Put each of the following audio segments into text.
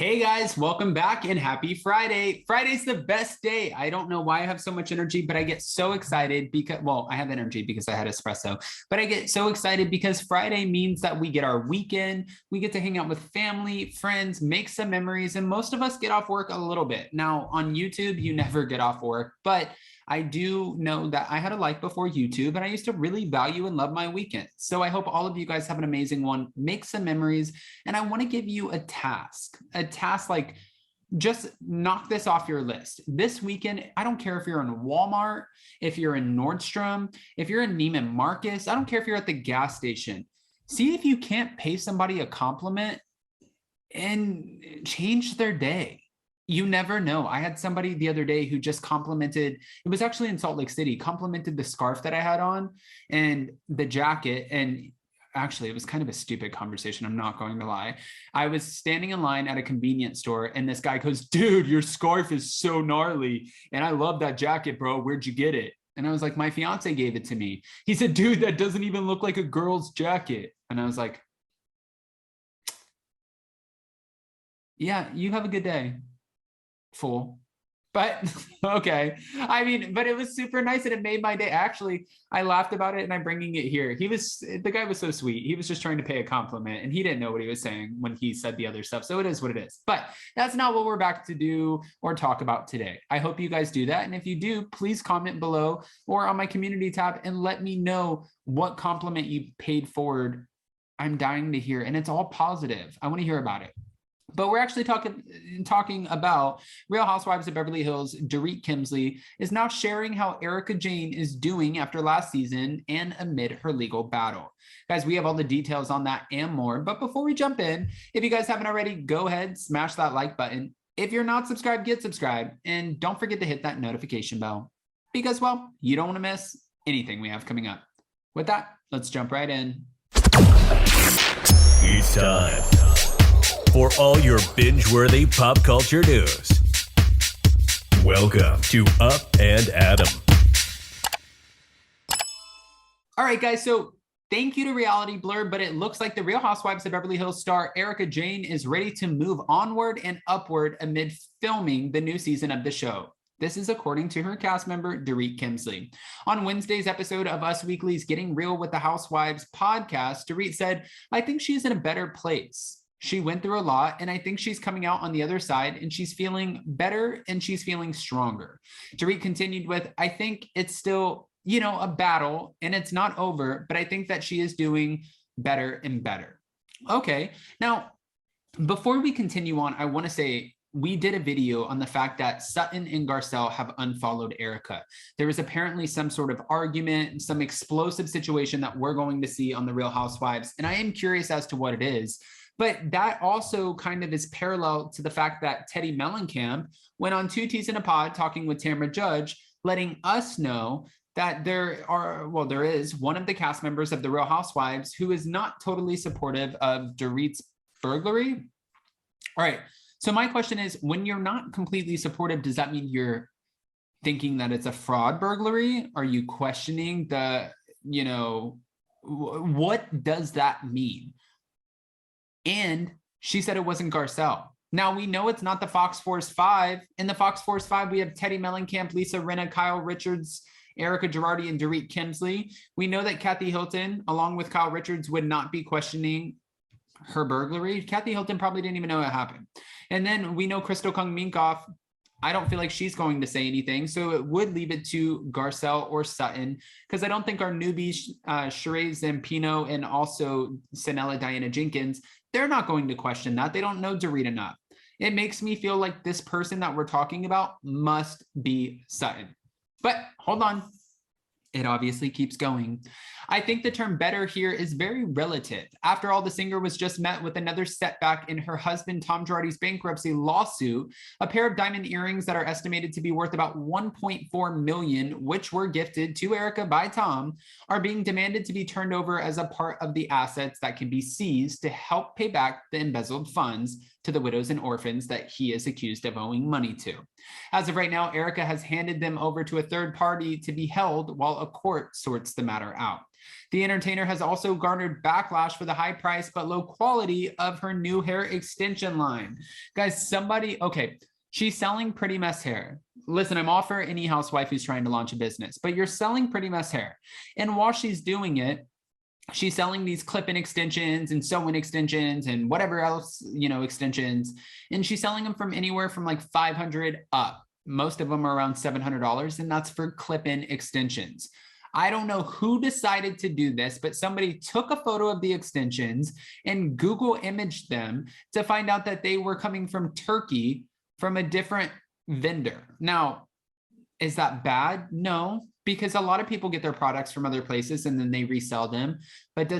Hey guys, welcome back and happy Friday. Friday's the best day. I don't know why I have so much energy, but I get so excited because, well, I have energy because I had espresso, but I get so excited because Friday means that we get our weekend. We get to hang out with family, friends, make some memories, and most of us get off work a little bit. Now on YouTube, you never get off work, but I do know that I had a life before YouTube and I used to really value and love my weekends. So I hope all of you guys have an amazing one, make some memories, and I want to give you a task like just knock this off your list. This weekend, I don't care if you're in Walmart, if you're in Nordstrom, if you're in Neiman Marcus, I don't care if you're at the gas station. See if you can't pay somebody a compliment and change their day. You never know. I had somebody the other day who just complimented, it was actually in Salt Lake City, complimented the scarf that I had on and the jacket. And actually, it was kind of a stupid conversation. I'm not going to lie. I was standing in line at a convenience store and this guy goes, dude, your scarf is so gnarly. And I love that jacket, bro. Where'd you get it? And I was like, my fiance gave it to me. He said, dude, that doesn't even look like a girl's jacket. And I was like, yeah, you have a good day, fool. But okay, I mean, but it was super nice and it made my day. Actually, I laughed about it and I'm bringing it here. The guy was so sweet. He was just trying to pay a compliment and he didn't know what he was saying when he said the other stuff. So it is what it is, but that's not what we're back to do or talk about today. I hope you guys do that. And if you do, please comment below or on my community tab and let me know what compliment you paid forward. I'm dying to hear, and it's all positive. I want to hear about it. But we're actually talking about Real Housewives of Beverly Hills. Dorit Kemsley is now sharing how Erika Jayne is doing after last season and amid her legal battle. Guys, we have all the details on that and more. But before we jump in, if you guys haven't already, go ahead, smash that like button. If you're not subscribed, get subscribed. And don't forget to hit that notification bell because, well, you don't want to miss anything we have coming up. With that, let's jump right in. It's time for all your binge-worthy pop culture news. Welcome to Up and Adam. All right, guys, so thank you to Reality Blur, but it looks like the Real Housewives of Beverly Hills star Erika Jayne is ready to move onward and upward amid filming the new season of the show. This is according to her cast member, Dorit Kemsley. On Wednesday's episode of Us Weekly's Getting Real with the Housewives podcast, Dorit said, I think she's in a better place. She went through a lot, and I think she's coming out on the other side, and she's feeling better, and she's feeling stronger. Dorit continued with, I think it's still, a battle, and it's not over, but I think that she is doing better and better. Okay, now, before we continue on, I want to say, we did a video on the fact that Sutton and Garcelle have unfollowed Erika. There was apparently some sort of argument, some explosive situation that we're going to see on The Real Housewives, and I am curious as to what it is. But that also kind of is parallel to the fact that Teddi Mellencamp went on 2 T's in a Pod talking with Tamra Judge, letting us know that there is one of the cast members of The Real Housewives who is not totally supportive of Dorit's burglary. All right, so my question is, when you're not completely supportive, does that mean you're thinking that it's a fraud burglary? Are you questioning what does that mean? And she said it wasn't Garcelle. Now, we know it's not the Fox Force 5. In the Fox Force 5, we have Teddi Mellencamp, Lisa Rinna, Kyle Richards, Erika Girardi, and Dorit Kemsley. We know that Kathy Hilton, along with Kyle Richards, would not be questioning her burglary. Kathy Hilton probably didn't even know it happened. And then we know Crystal Kung Minkoff, I don't feel like she's going to say anything. So it would leave it to Garcelle or Sutton, because I don't think our newbies, Sheree Zampino and also Sanella Diana Jenkins, they're not going to question that. They don't know Dorit enough. It makes me feel like this person that we're talking about must be Sutton. But hold on. It obviously keeps going. I think the term better here is very relative. After all, the singer was just met with another setback in her husband Tom Girardi's bankruptcy lawsuit. A pair of diamond earrings that are estimated to be worth about $1.4 million, which were gifted to Erika by Tom, are being demanded to be turned over as a part of the assets that can be seized to help pay back the embezzled funds to the widows and orphans that he is accused of owing money to. As of right now, Erika has handed them over to a third party to be held while a court sorts the matter out. The entertainer has also garnered backlash for the high price but low quality of her new hair extension line. Guys, okay, she's selling Pretty Mess hair. Listen, I'm all for any housewife who's trying to launch a business, but you're selling Pretty Mess hair. And while she's doing it, she's selling these clip-in extensions and sew-in extensions and whatever else, extensions. And she's selling them from anywhere from like $500 up. Most of them are around $700, and that's for clip-in extensions. I don't know who decided to do this, but somebody took a photo of the extensions and Google imaged them to find out that they were coming from Turkey from a different vendor. Now, is that bad? No, because a lot of people get their products from other places and then they resell them. But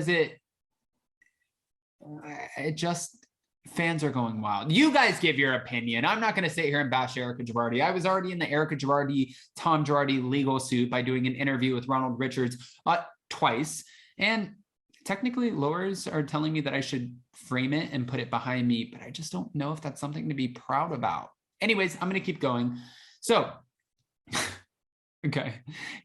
fans are going wild. You guys give your opinion. I'm not going to sit here and bash Erika Girardi. I was already in the Erika Girardi, Tom Girardi legal suit by doing an interview with Ronald Richards twice. And technically lawyers are telling me that I should frame it and put it behind me, but I just don't know if that's something to be proud about. Anyways, I'm going to keep going. So, okay.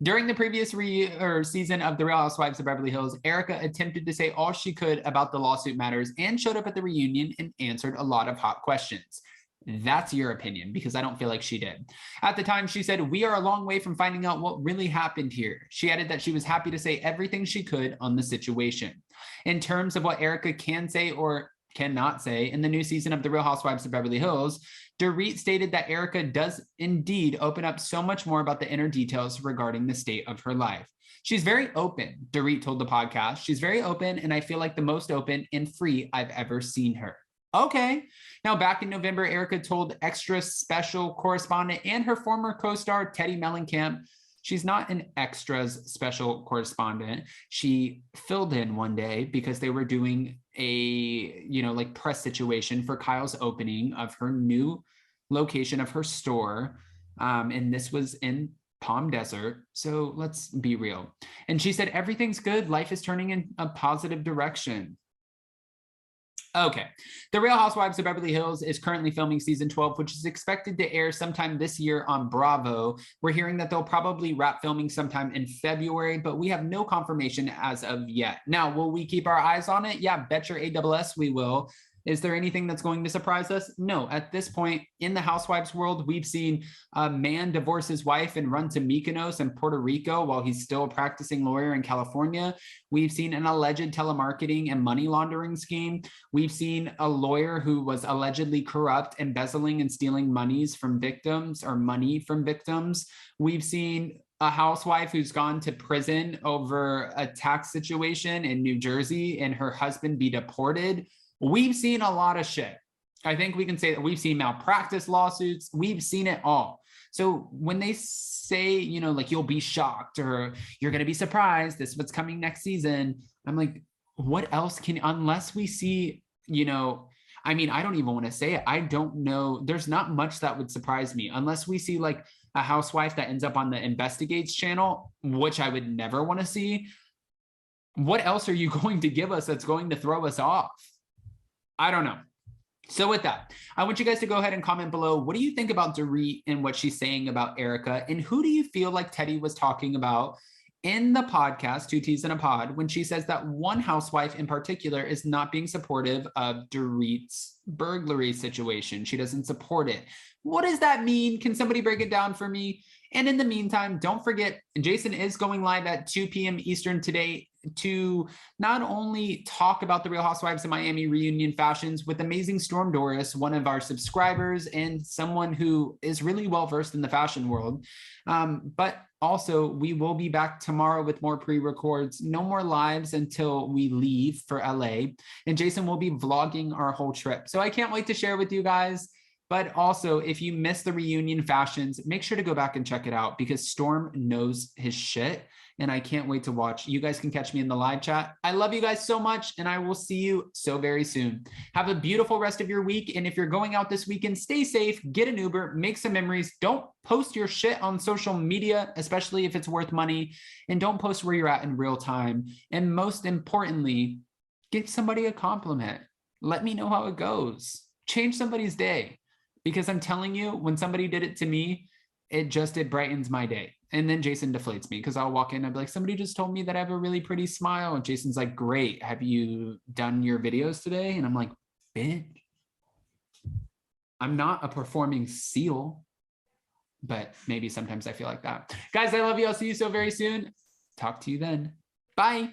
During the previous season of The Real Housewives of Beverly Hills, Erika attempted to say all she could about the lawsuit matters and showed up at the reunion and answered a lot of hot questions. That's your opinion, because I don't feel like she did. At the time, she said, "We are a long way from finding out what really happened here." She added that she was happy to say everything she could on the situation. In terms of what Erika can say or cannot say in the new season of The Real Housewives of Beverly Hills, Dorit stated that Erika does indeed open up so much more about the inner details regarding the state of her life. She's very open, Dorit told the podcast. She's very open, and I feel like the most open and free I've ever seen her. Okay. Now, back in November, Erika told extra special correspondent and her former co-star, Teddy Mellencamp, she's not an extras special correspondent. She filled in one day because they were doing a, press situation for Kyle's opening of her new location of her store. And this was in Palm Desert. So let's be real. And she said, everything's good. Life is turning in a positive direction. Okay. The Real Housewives of Beverly Hills is currently filming season 12, which is expected to air sometime this year on Bravo. We're hearing that they'll probably wrap filming sometime in February, but we have no confirmation as of yet. Now, will we keep our eyes on it? Yeah, bet your ASS we will. Is there anything that's going to surprise us? No. At this point in the Housewives world, we've seen a man divorce his wife and run to Mykonos and Puerto Rico while he's still a practicing lawyer in California. We've seen an alleged telemarketing and money laundering scheme. We've seen a lawyer who was allegedly corrupt, embezzling and stealing monies from victims or money from victims. We've seen a housewife who's gone to prison over a tax situation in New Jersey and her husband be deported. We've seen a lot of shit. I think we can say that we've seen malpractice lawsuits. We've seen it all. So when they say, you'll be shocked or you're going to be surprised, this is what's coming next season. I'm like, what else unless we see, I don't even want to say it. I don't know. There's not much that would surprise me unless we see like a housewife that ends up on the Investigates channel, which I would never want to see. What else are you going to give us that's going to throw us off? I don't know. So with that, I want you guys to go ahead and comment below. What do you think about Dorit and what she's saying about Erika? And who do you feel like Teddy was talking about in the podcast, Two T's in a Pod, when she says that one housewife in particular is not being supportive of Dorit's burglary situation? She doesn't support it. What does that mean? Can somebody break it down for me? And in the meantime, don't forget, Jason is going live at 2 p.m. Eastern today to not only talk about the Real Housewives of Miami reunion fashions with amazing Storm Doris, one of our subscribers and someone who is really well-versed in the fashion world, but also we will be back tomorrow with more pre-records, no more lives until we leave for LA, and Jason will be vlogging our whole trip. So I can't wait to share with you guys. But also, if you missed the reunion fashions, make sure to go back and check it out because Storm knows his shit. And I can't wait to watch. You guys can catch me in the live chat. I love you guys so much, and I will see you so very soon. Have a beautiful rest of your week. And if you're going out this weekend, stay safe, get an Uber, make some memories. Don't post your shit on social media, especially if it's worth money. And don't post where you're at in real time. And most importantly, give somebody a compliment. Let me know how it goes. Change somebody's day. Because I'm telling you, when somebody did it to me, it brightens my day. And then Jason deflates me because I'll walk in and I'll be like, somebody just told me that I have a really pretty smile. And Jason's like, great. Have you done your videos today? And I'm like, bitch, I'm not a performing seal, but maybe sometimes I feel like that. Guys, I love you. I'll see you so very soon. Talk to you then. Bye.